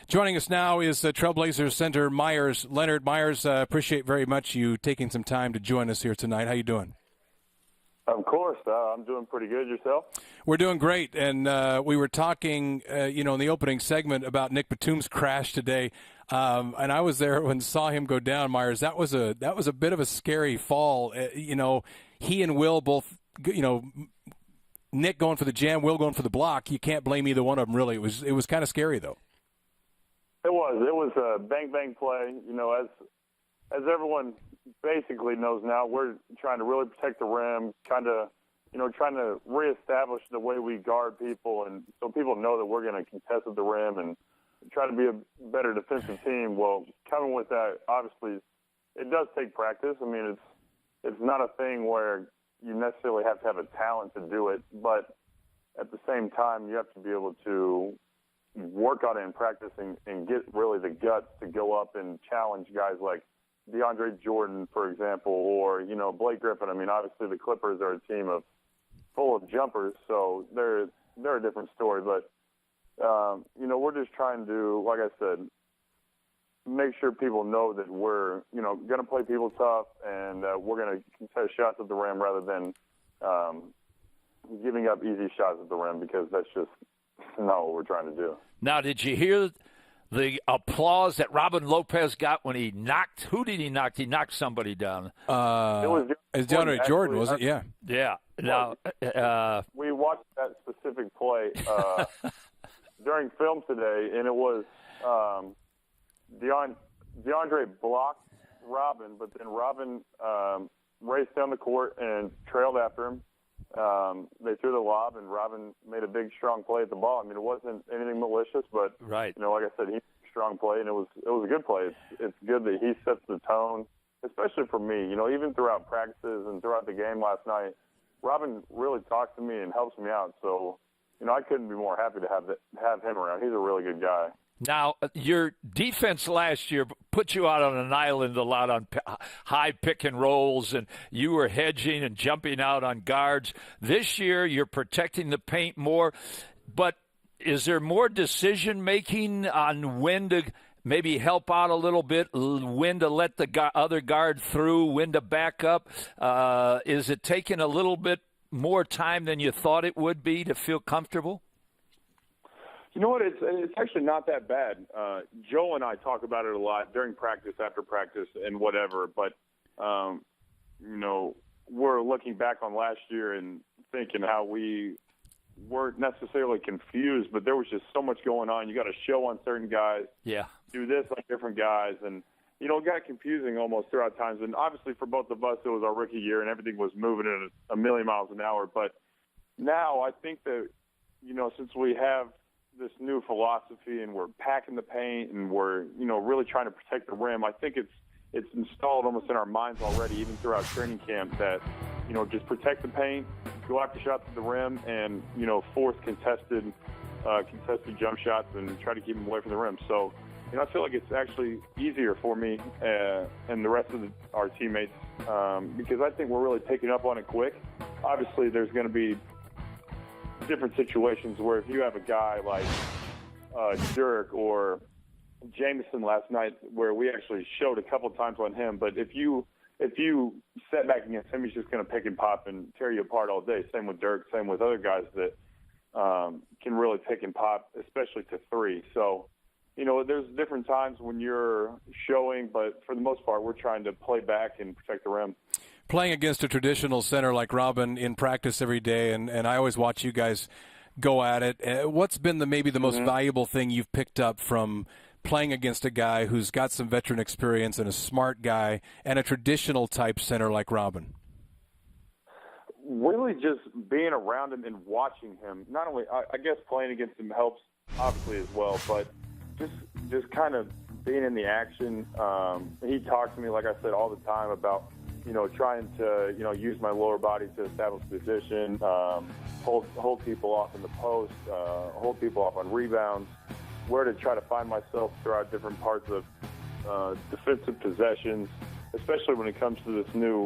Joining us now is Trail Blazers center Meyers Leonard. Meyers, appreciate very much you taking some time to join us here tonight. How you doing? Of course. I'm doing pretty good. Yourself? We're doing great. And we were talking, in the opening segment about Nick Batum's crash today. And I was there when saw him go down, Meyers. That was a bit of a scary fall. He and Will both, Nick going for the jam, Will going for the block. You can't blame either one of them, really. It was kind of scary, though. It was a bang-bang play. As everyone basically knows now, we're trying to really protect the rim, trying to reestablish the way we guard people, and so people know that we're going to contest at the rim and try to be a better defensive team. Well, coming with that, obviously, it does take practice. I mean, it's not a thing where you necessarily have to have a talent to do it, but at the same time, you have to be able to work on it in practice and get really the guts to go up and challenge guys like DeAndre Jordan, for example, or, Blake Griffin. I mean, obviously the Clippers are a team full of jumpers, so they're a different story. But, we're just trying to, like I said, make sure people know that we're, going to play people tough and we're going to contest shots at the rim rather than giving up easy shots at the rim, because that's just not what we're trying to do. Now, did you hear the applause that Robin Lopez got when he knocked? Who did he knock? He knocked somebody down. It was DeAndre Jordan, was it? Yeah. Yeah. Now, we watched that specific play during film today, and it was DeAndre blocked Robin, but then Robin raced down the court and trailed after him. They threw the lob, and Robin made a big, strong play at the ball. I mean, it wasn't anything malicious, but right. Like I said, he made a strong play, and it was a good play. It's good that he sets the tone, especially for me. Even throughout practices and throughout the game last night, Robin really talks to me and helps me out. So, I couldn't be more happy to have him around. He's a really good guy. Now, your defense last year put you out on an island a lot on high pick and rolls, and you were hedging and jumping out on guards. This year, you're protecting the paint more, but is there more decision-making on when to maybe help out a little bit, when to let the other guard through, when to back up? Is it taking a little bit more time than you thought it would be to feel comfortable? You know what? It's actually not that bad. Joe and I talk about it a lot during practice, after practice, and whatever. But we're looking back on last year and thinking how we weren't necessarily confused, but there was just so much going on. You got to show on certain guys, do this like different guys, and it got confusing almost throughout times. And obviously, for both of us, it was our rookie year, and everything was moving at a million miles an hour. But now I think that since we have this new philosophy and we're packing the paint and we're really trying to protect the rim, I think it's installed almost in our minds already, even throughout training camp, that just protect the paint, go after shots at the rim, and force contested jump shots and try to keep them away from the rim. So I feel like it's actually easier for me and the rest of our teammates because I think we're really picking up on it quick. Obviously, there's going to be different situations where if you have a guy like Dirk or Jameson last night, where we actually showed a couple times on him, but if you set back against him, he's just going to pick and pop and tear you apart all day. Same with Dirk, same with other guys that can really pick and pop, especially to three. So, there's different times when you're showing, but for the most part, we're trying to play back and protect the rim. Playing against a traditional center like Robin in practice every day, and I always watch you guys go at it. What's been maybe the most valuable thing you've picked up from playing against a guy who's got some veteran experience and a smart guy and a traditional type center like Robin? Really just being around him and watching him. Not only, I guess playing against him helps obviously as well, but just kind of being in the action. He talks to me, like I said, all the time about trying to, use my lower body to establish position, hold people off in the post, hold people off on rebounds, where to try to find myself throughout different parts of defensive possessions, especially when it comes to this new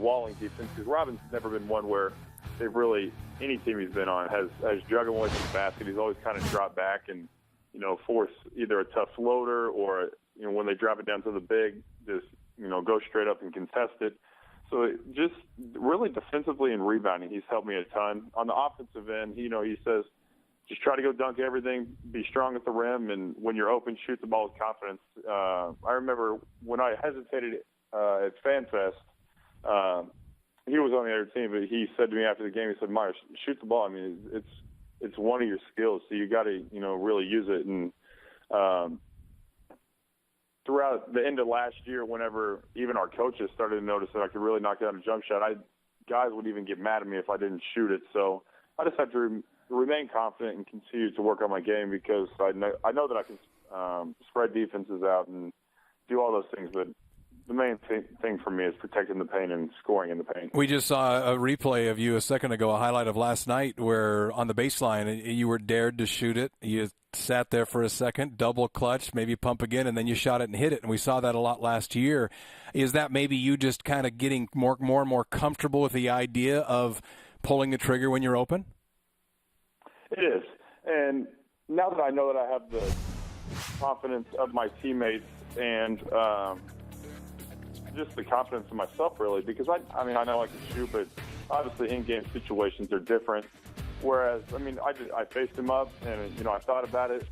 walling defense, because Robin's never been one where they've really, any team he's been on, has drug him away from the basket. He's always kind of dropped back and, force either a tough floater or, when they drive it down to the big, just, go straight up and contest it. So just really defensively and rebounding, he's helped me a ton. On the offensive end, he says, just try to go dunk everything, be strong at the rim, and when you're open, shoot the ball with confidence. I remember when I hesitated at FanFest, he was on the other team, but he said to me after the game, he said, Meyers, shoot the ball. I mean, it's one of your skills, so you got to, really use it. And throughout the end of last year, whenever even our coaches started to notice that I could really knock down a jump shot, guys would even get mad at me if I didn't shoot it. So I just have to remain confident and continue to work on my game, because I know that I can spread defenses out and do all those things, but the main thing for me is protecting the paint and scoring in the paint. We just saw a replay of you a second ago, a highlight of last night, where on the baseline you were dared to shoot it. You sat there for a second, double clutch, maybe pump again, and then you shot it and hit it. And we saw that a lot last year. Is that maybe you just kind of getting more and more comfortable with the idea of pulling the trigger when you're open? It is. And now that I know that I have the confidence of my teammates and just the confidence in myself, really, because I know I can shoot, but obviously in-game situations are different. Whereas, I faced him up, and, I thought about it,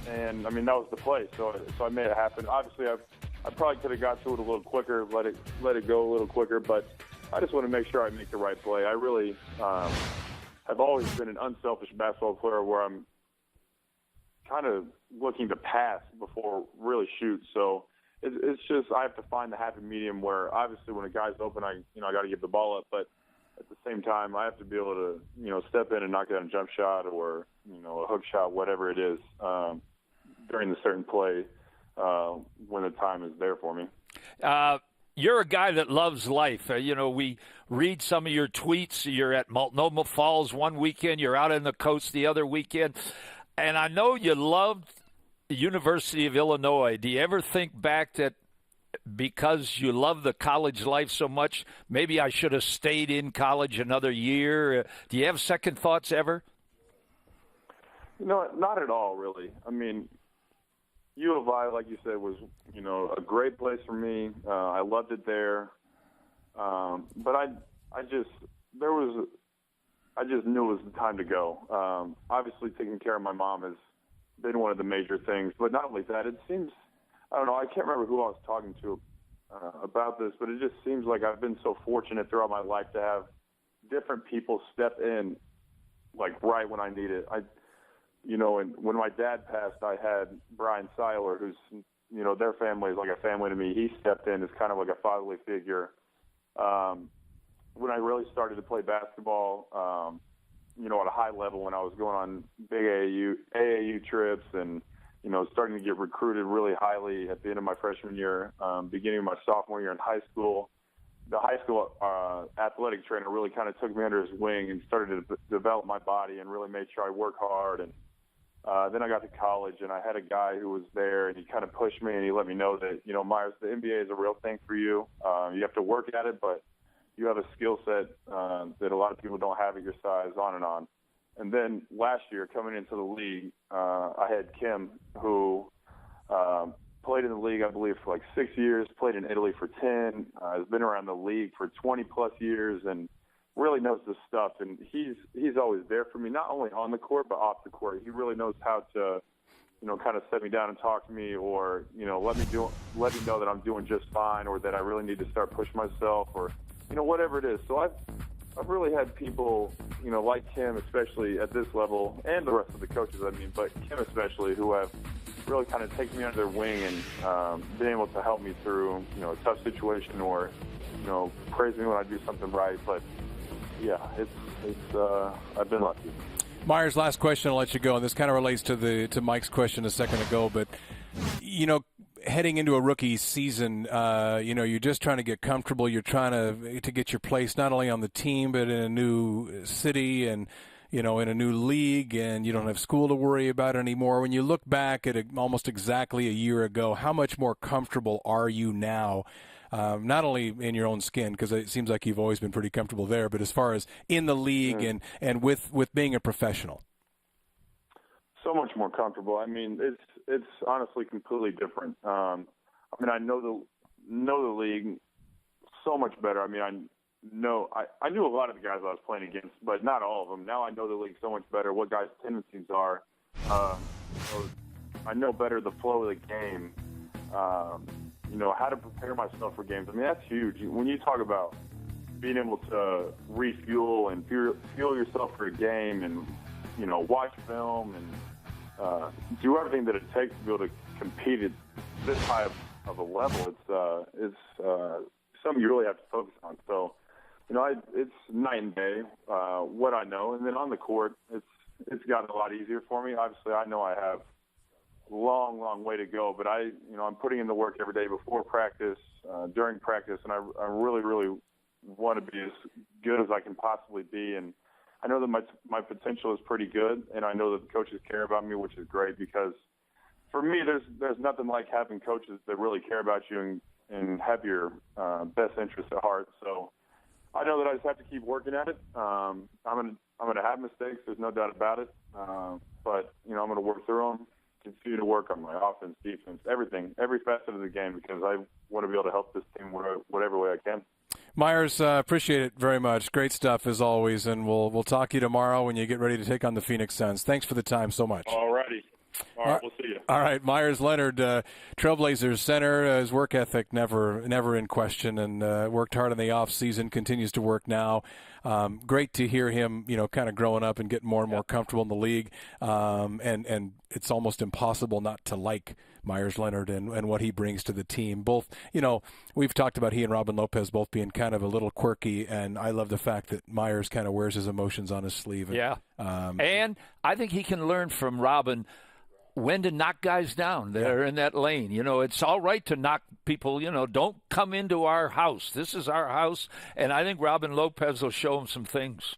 and, that was the play, so I made it happen. Obviously, I probably could have got to it a little quicker, let it go a little quicker, but I just want to make sure I make the right play. I really have always been an unselfish basketball player where I'm kind of looking to pass before really shoot, so it's just I have to find the happy medium where obviously when a guy's open, I got to give the ball up, but at the same time I have to be able to step in and knock down a jump shot or a hook shot, whatever it is, during the certain play when the time is there for me. You're a guy that loves life. We read some of your tweets. You're at Multnomah Falls one weekend. You're out on the coast the other weekend, and I know you loved the University of Illinois. Do you ever think back that because you love the college life so much, maybe I should have stayed in college another year? Do you have second thoughts ever? Not at all, really. U of I, like you said, was, a great place for me. I loved it there. But I just knew it was the time to go. Obviously taking care of my mom has been one of the major things, but not only that, it seems, I don't know, I can't remember who I was talking to about this, but it just seems like I've been so fortunate throughout my life to have different people step in, like, right when I need it. And when my dad passed, I had Brian Seiler, who's, their family is like a family to me. He stepped in as kind of like a fatherly figure. When I really started to play basketball, at a high level, when I was going on big AAU trips and, starting to get recruited really highly at the end of my freshman year, beginning of my sophomore year in high school, the high school athletic trainer really kind of took me under his wing and started to develop my body and really made sure I work hard. And then I got to college, and I had a guy who was there, and he kind of pushed me, and he let me know that, Meyers, the NBA is a real thing for you. You have to work at it, but you have a skill set that a lot of people don't have at your size, on and on. And then last year, coming into the league, I had Kim, who played in the league, I believe, for like 6 years, played in Italy for 10, has been around the league for 20-plus years, and really knows this stuff. And he's always there for me, not only on the court, but off the court. He really knows how to, kind of set me down and talk to me, or, let me know that I'm doing just fine, or that I really need to start pushing myself, or, whatever it is. So I've really had people, like Kim, especially at this level, and the rest of the coaches, but Kim especially, who have really kind of taken me under their wing and been able to help me through, a tough situation, or, praise me when I do something right. But yeah, I've been lucky. Meyers, last question, I'll let you go, and this kind of relates to Mike's question a second ago, but heading into a rookie season, you're just trying to get comfortable. You're trying to get your place not only on the team, but in a new city and, in a new league, and you don't have school to worry about anymore. When you look back at almost exactly a year ago, how much more comfortable are you now? Not only in your own skin, because it seems like you've always been pretty comfortable there, but as far as in the league and with being a professional. so much more comfortable. I mean, it's honestly completely different. I mean, I know the league so much better. I mean, I knew a lot of the guys I was playing against, but not all of them. Now I know the league so much better, what guys' tendencies are. So I know better the flow of the game, how to prepare myself for games. I mean, that's huge. When you talk about being able to refuel and fuel yourself for a game and, watch film and do everything that it takes to be able to compete at this high of a level, it's something you really have to focus on. So, it's night and day, what I know. And then on the court, it's gotten a lot easier for me. Obviously, I know I have a long, long way to go, but I'm putting in the work every day before practice, during practice, and I really, really want to be as good as I can possibly be. And I know that my potential is pretty good, and I know that the coaches care about me, which is great, because for me, there's nothing like having coaches that really care about you and have your best interests at heart. So I know that I just have to keep working at it. I'm gonna have mistakes. There's no doubt about it. But I'm gonna work through them. Continue to work on my offense, defense, everything, every facet of the game, because I want to be able to help this team whatever way I can. Myers, appreciate it very much. Great stuff as always, and we'll talk to you tomorrow when you get ready to take on the Phoenix Suns. Thanks for the time so much. All righty. All right, we'll see you. All right, Meyers Leonard, Trail Blazers center, his work ethic never in question, and worked hard in the off season, continues to work now. Great to hear him, kind of growing up and getting more and more comfortable in the league. And it's almost impossible not to like Meyers Leonard and what he brings to the team. Both, we've talked about he and Robin Lopez both being kind of a little quirky, and I love the fact that Meyers kind of wears his emotions on his sleeve. And I think he can learn from Robin when to knock guys down that are in that lane. It's all right to knock people, don't come into our house. This is our house, and I think Robin Lopez will show him some things.